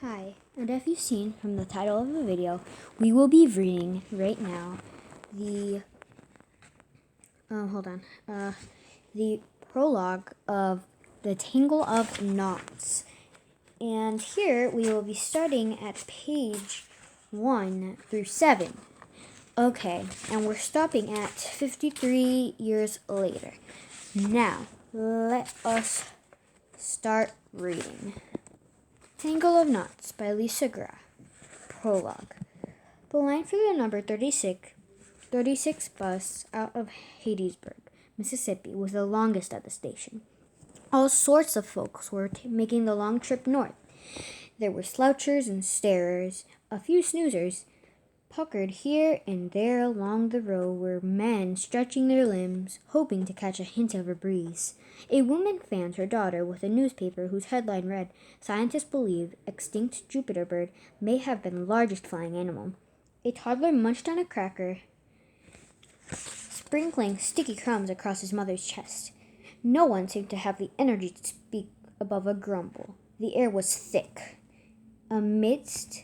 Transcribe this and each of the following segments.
Hi, and as you've seen from the title of the video, we will be reading right now the the prologue of the Tangle of Knots. And here we will be starting at page 1 through 7. Okay, and we're stopping at 53 years later. Now, let us start reading. Tangle of Knots by Lisa Graff. Prologue. The line for the number 36 bus out of Hattiesburg, Mississippi, was the longest at the station. All sorts of folks were making the long trip north. There were slouchers and starers, a few snoozers. Puckered here and there along the row were men stretching their limbs, hoping to catch a hint of a breeze. A woman fanned her daughter with a newspaper whose headline read, "Scientists believe extinct Jupiter bird may have been the largest flying animal." A toddler munched on a cracker, sprinkling sticky crumbs across his mother's chest. No one seemed to have the energy to speak above a grumble. The air was thick. Amidst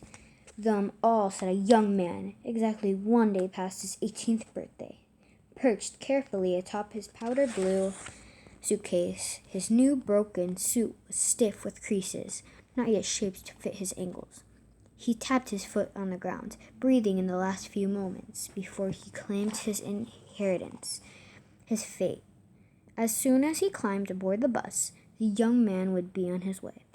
them all sat a young man, exactly 1 day past his 18th birthday. Perched carefully atop his powder blue suitcase, his new broken suit was stiff with creases, not yet shaped to fit his ankles. He tapped his foot on the ground, breathing in the last few moments before he claimed his inheritance, his fate. As soon as he climbed aboard the bus, the young man would be on his way.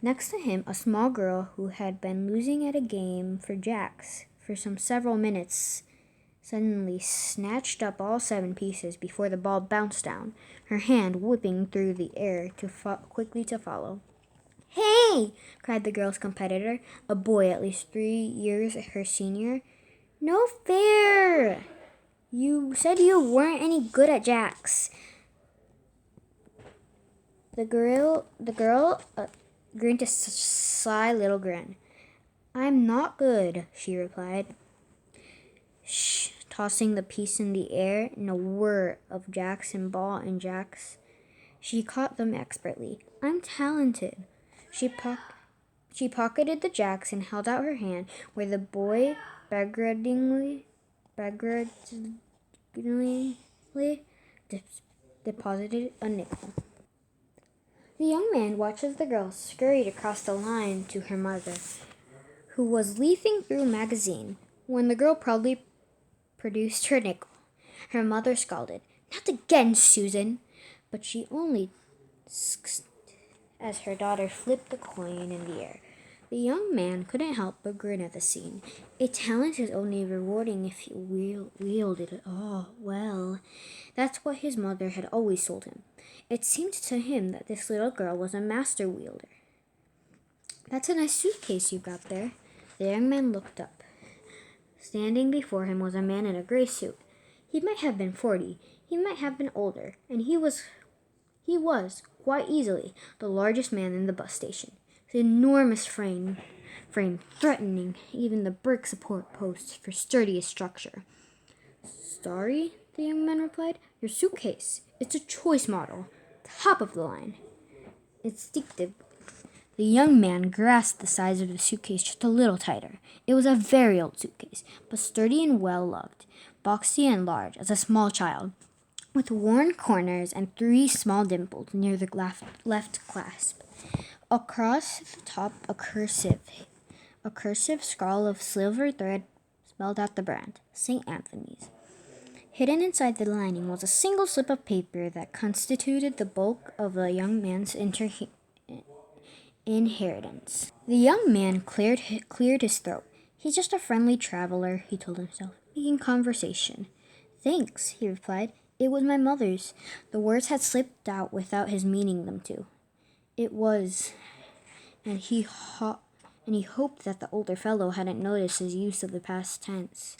Next to him, a small girl who had been losing at a game for jacks for several minutes suddenly snatched up all 7 pieces before the ball bounced down, her hand whipping through the air quickly to follow. "Hey!" cried the girl's competitor, a boy at least 3 years her senior. "No fair! You said you weren't any good at jacks." The girl grinned a sly little grin. "I'm not good," she replied, tossing the piece in the air in a whir of jacks and ball and jacks. She caught them expertly. "I'm talented." She pocketed the jacks and held out her hand, where the boy begrudgingly deposited a nickel. The young man watched as the girl scurried across the line to her mother, who was leafing through a magazine. When the girl proudly produced her nickel, her mother scalded, "Not again, Susan!" But she only sked as her daughter flipped the coin in the air. The young man couldn't help but grin at the scene. A talent is only rewarding if you wield it well. That's what his mother had always told him. It seemed to him that this little girl was a master wielder. "That's a nice suitcase you've got there." The young man looked up. Standing before him was a man in a gray suit. He might have been 40. He might have been older, and he was quite easily the largest man in the bus station. His enormous frame threatening even the brick support posts for sturdiest structure. "Sorry," the young man replied. "Your suitcase. It's a choice model. Top of the line." Instinctively, the young man grasped the size of the suitcase just a little tighter. It was a very old suitcase, but sturdy and well-loved, boxy and large as a small child, with worn corners and 3 small dimples near the left clasp. Across the top, a cursive scrawl of silver thread spelled out the brand, St. Anthony's. Hidden inside the lining was a single slip of paper that constituted the bulk of the young man's inheritance. The young man cleared his throat. "He's just a friendly traveler," he told himself, making conversation. "Thanks," he replied. "It was my mother's." The words had slipped out without his meaning them to. It was, and he hoped that the older fellow hadn't noticed his use of the past tense.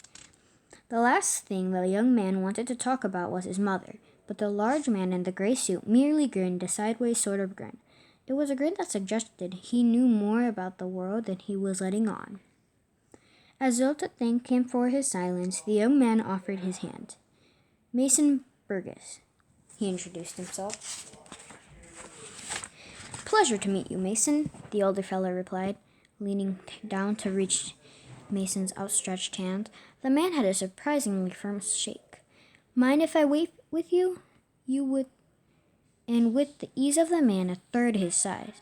The last thing the young man wanted to talk about was his mother, but the large man in the gray suit merely grinned a sideways sort of grin. It was a grin that suggested he knew more about the world than he was letting on. As though to thank him for his silence, the young man offered his hand. "Mason Burgess," he introduced himself. pleasure to meet you, Mason, the older fellow replied, leaning down to reach Mason's outstretched hand. The man had a surprisingly firm shake. Mind if I wait with you? You would. And with the ease of the man a third his size,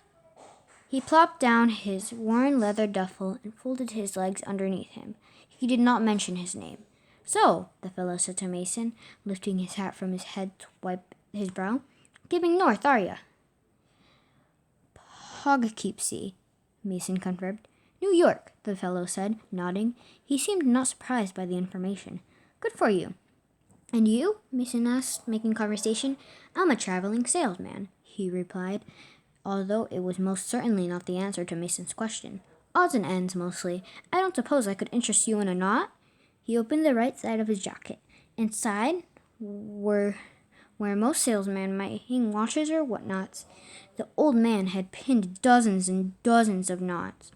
he plopped down his worn leather duffel and folded his legs underneath him. He did not mention his name. So, the fellow said to Mason, lifting his hat from his head to wipe his brow, "Keeping north, are ya?" "Poughkeepsie," Mason confirmed. "New York," the fellow said, nodding. He seemed not surprised by the information. "Good for you." "And you?" Mason asked, making conversation. "I'm a traveling salesman," he replied, although it was most certainly not the answer to Mason's question. "Odds and ends, mostly. I don't suppose I could interest you in a knot?" He opened the right side of his jacket. Inside, where most salesmen might hang watches or whatnots, the old man had pinned dozens and dozens of knots.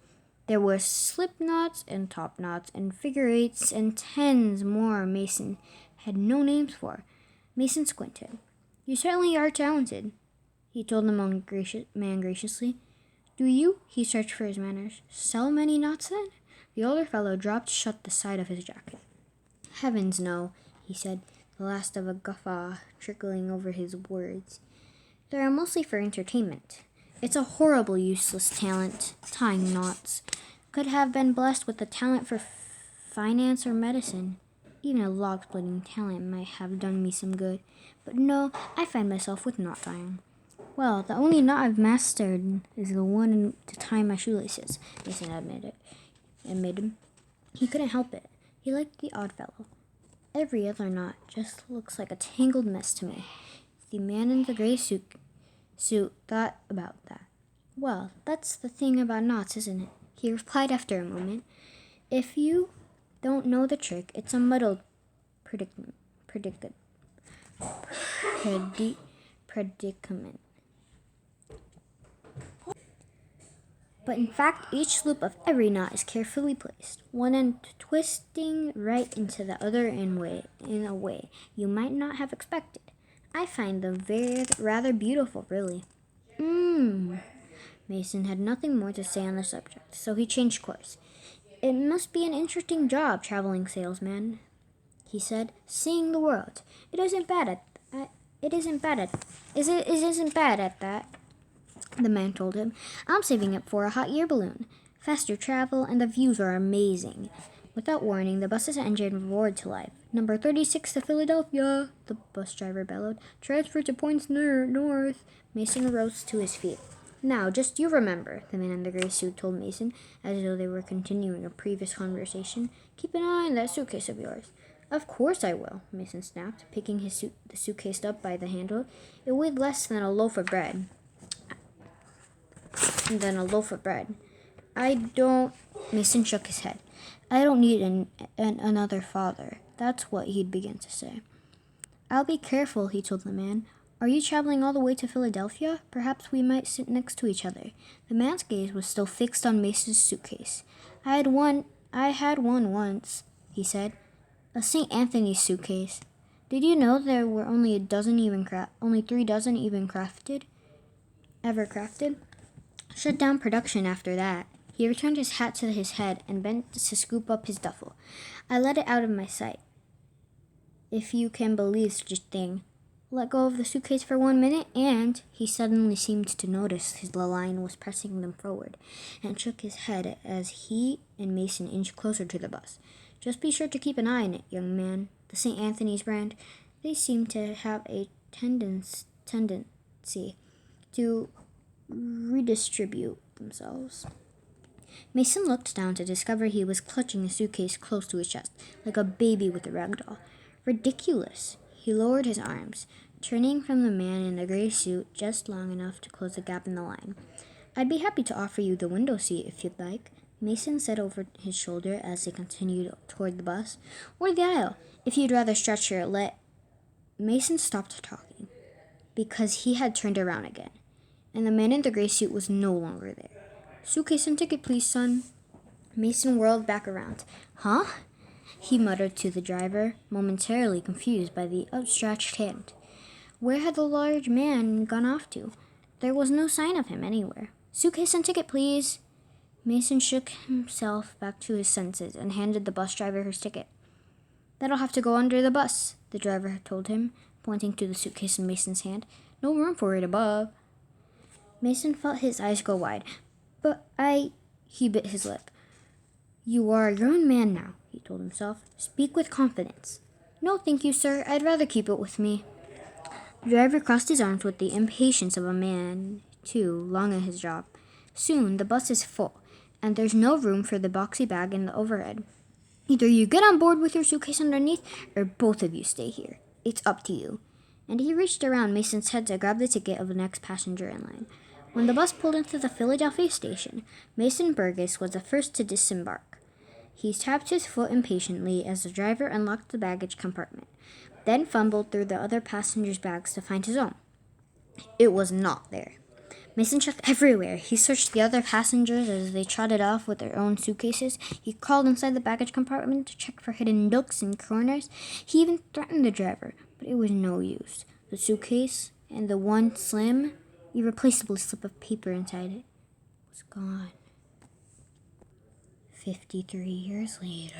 There were slip knots and top knots and figure eights and tens more Mason had no names for. Mason squinted. "You certainly are talented," he told the man graciously. "Do you," he searched for his manners, "sell many knots then?" The older fellow dropped shut the side of his jacket. "Heavens, no," he said, the last of a guffaw trickling over his words. "They are mostly for entertainment. It's a horrible useless talent, tying knots. Could have been blessed with a talent for finance or medicine. Even a log-splitting talent might have done me some good. But no, I find myself with knot tying." "Well, the only knot I've mastered is the one to tie my shoelaces," Mason admitted. He couldn't help it. He liked the odd fellow. "Every other knot just looks like a tangled mess to me." The man in the gray suit thought about that. "Well, that's the thing about knots, isn't it?" he replied after a moment. "If you don't know the trick, it's a muddled predicament. But in fact, each loop of every knot is carefully placed, one end twisting right into the other in a way you might not have expected. I find them rather beautiful, really." Mason had nothing more to say on the subject, so he changed course. "It must be an interesting job, traveling salesman," he said. "Seeing the world. It isn't bad at that," the man told him. "I'm saving up for a hot air balloon. Faster travel, and the views are amazing." Without warning, the bus's engine roared to life. "Number 36 to Philadelphia," the bus driver bellowed. "Transfer to points north." Mason rose to his feet. "Now, just you remember," the man in the gray suit told Mason, as though they were continuing a previous conversation. "Keep an eye on that suitcase of yours." "Of course I will," Mason snapped, picking the suitcase up by the handle. It weighed less than a loaf of bread. "I don't," Mason shook his head. "I don't need another father." That's what he'd begin to say. "I'll be careful," he told the man. "Are you traveling all the way to Philadelphia? Perhaps we might sit next to each other." The man's gaze was still fixed on Mason's suitcase. I had one once," he said. "A St. Anthony's suitcase. Did you know there were only 3 dozen ever crafted? Shut down production after that." He returned his hat to his head and bent to scoop up his duffel. "I let it out of my sight, if you can believe such a thing. Let go of the suitcase for 1 minute, and," he suddenly seemed to notice the line was pressing them forward, and shook his head as he and Mason inched closer to the bus. "Just be sure to keep an eye on it, young man. The St. Anthony's brand, they seem to have a tendency to redistribute themselves." Mason looked down to discover he was clutching a suitcase close to his chest, like a baby with a rag doll. "Ridiculous." He lowered his arms, turning from the man in the gray suit just long enough to close the gap in the line. "I'd be happy to offer you the window seat if you'd like," Mason said over his shoulder as they continued toward the bus. "Or the aisle, if you'd rather stretch your leg." Mason stopped talking because he had turned around again, and the man in the gray suit was no longer there. "Suitcase and ticket, please, son." Mason whirled back around. "Huh?" he muttered to the driver, momentarily confused by the outstretched hand. Where had the large man gone off to? there was no sign of him anywhere. "Suitcase and ticket, please." Mason shook himself back to his senses and handed the bus driver his ticket. "That'll have to go under the bus," the driver had told him, pointing to the suitcase in Mason's hand. "No room for it above." Mason felt his eyes go wide. "But he bit his lip. "You are a grown man now," he told himself. "Speak with confidence." "No, thank you, sir. I'd rather keep it with me." The driver crossed his arms with the impatience of a man, too, long at his job. "Soon the bus is full, and there's no room for the boxy bag in the overhead. Either you get on board with your suitcase underneath, or both of you stay here. It's up to you." And he reached around Mason's head to grab the ticket of the next passenger in line. When the bus pulled into the Philadelphia station, Mason Burgess was the first to disembark. He tapped his foot impatiently as the driver unlocked the baggage compartment, then fumbled through the other passengers' bags to find his own. It was not there. Mason checked everywhere. He searched the other passengers as they trotted off with their own suitcases. He crawled inside the baggage compartment to check for hidden nooks and corners. He even threatened the driver, but it was no use. The suitcase and the one slim, irreplaceable slip of paper inside it was gone. 53 years later.